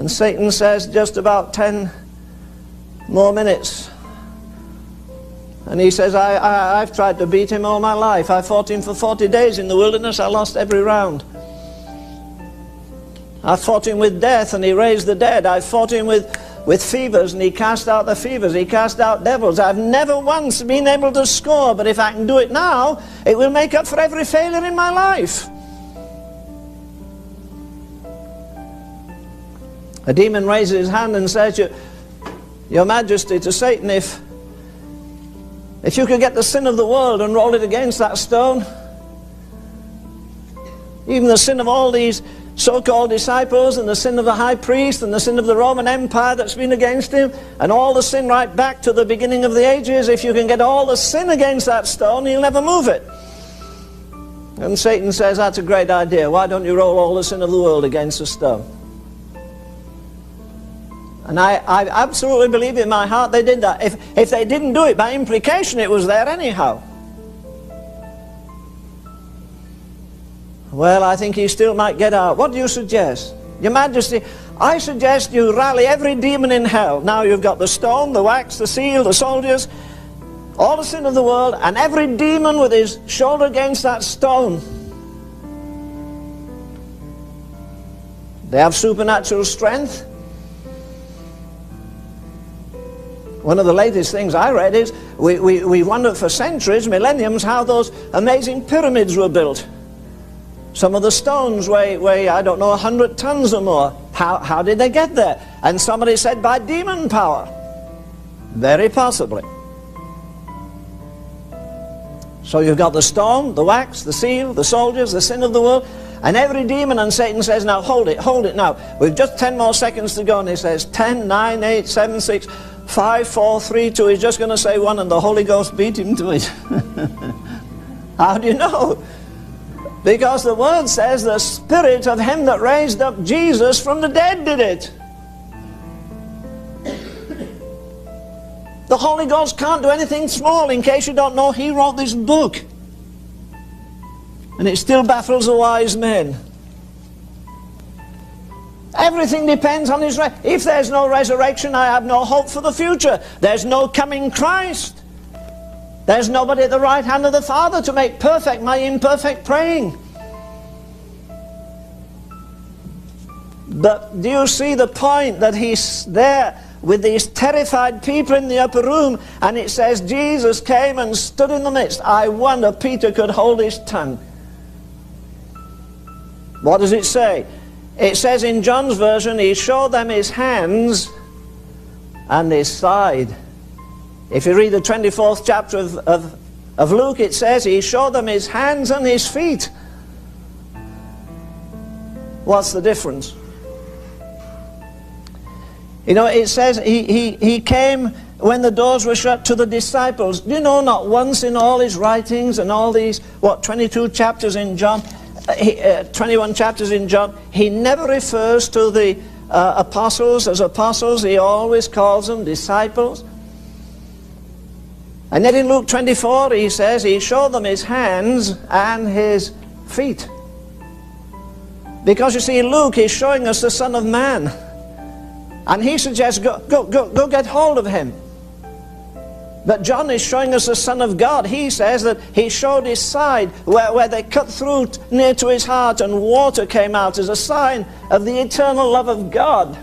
And Satan says, just about 10 more minutes. And he says, I've tried to beat him all my life. I fought him for 40 days in the wilderness. I lost every round. I fought him with death, and he raised the dead. I fought him with fevers, and he cast out the fevers. He cast out devils. I've never once been able to score, but if I can do it now, it will make up for every failure in my life. A demon raises his hand and says, Your Majesty, to Satan, if you could get the sin of the world and roll it against that stone, even the sin of all these so-called disciples, and the sin of the high priest, and the sin of the Roman Empire that's been against him, and all the sin right back to the beginning of the ages, if you can get all the sin against that stone, he'll never move it. And Satan says, that's a great idea. Why don't you roll all the sin of the world against the stone? And I absolutely believe in my heart they did that. If they didn't do it, by implication it was there anyhow. Well, I think he still might get out. What do you suggest? Your Majesty, I suggest you rally every demon in hell. Now you've got the stone, the wax, the seal, the soldiers, all the sin of the world, and every demon with his shoulder against that stone. They have supernatural strength. One of the latest things I read is we wondered for centuries, millenniums, how those amazing pyramids were built. Some of the stones weigh I don't know, 100 tons or more. How did they get there? And somebody said by demon power. Very possibly. So you've got the stone, the wax, the seal, the soldiers, the sin of the world, and every demon. And Satan says, now hold it now. We've just 10 more seconds to go. And he says 10, 9, 8, 7, 6, 5, 4, 3, 2. He's just going to say 1, and the Holy Ghost beat him to it. How do you know? Because the word says the spirit of him that raised up Jesus from the dead did it. The Holy Ghost can't do anything small. In case you don't know, he wrote this book. And it still baffles the wise men. Everything depends on his resurrection. If there's no resurrection, I have no hope for the future. There's no coming Christ. There's nobody at the right hand of the Father to make perfect my imperfect praying. But do you see the point that he's there with these terrified people in the upper room, and it says Jesus came and stood in the midst. I wonder Peter could hold his tongue. What does it say? It says in John's version, he showed them his hands and his side. If you read the 24th chapter of Luke, it says he showed them his hands and his feet. What's the difference? You know, it says he came when the doors were shut to the disciples. Do you know, not once in all his writings and all these, 22 chapters in John, 21 chapters in John, he never refers to the apostles as apostles. He always calls them disciples. And then in Luke 24 he says he showed them his hands and his feet. Because you see, Luke is showing us the Son of Man. And he suggests go get hold of him. But John is showing us the Son of God. He says that he showed his side where they cut through near to his heart and water came out as a sign of the eternal love of God.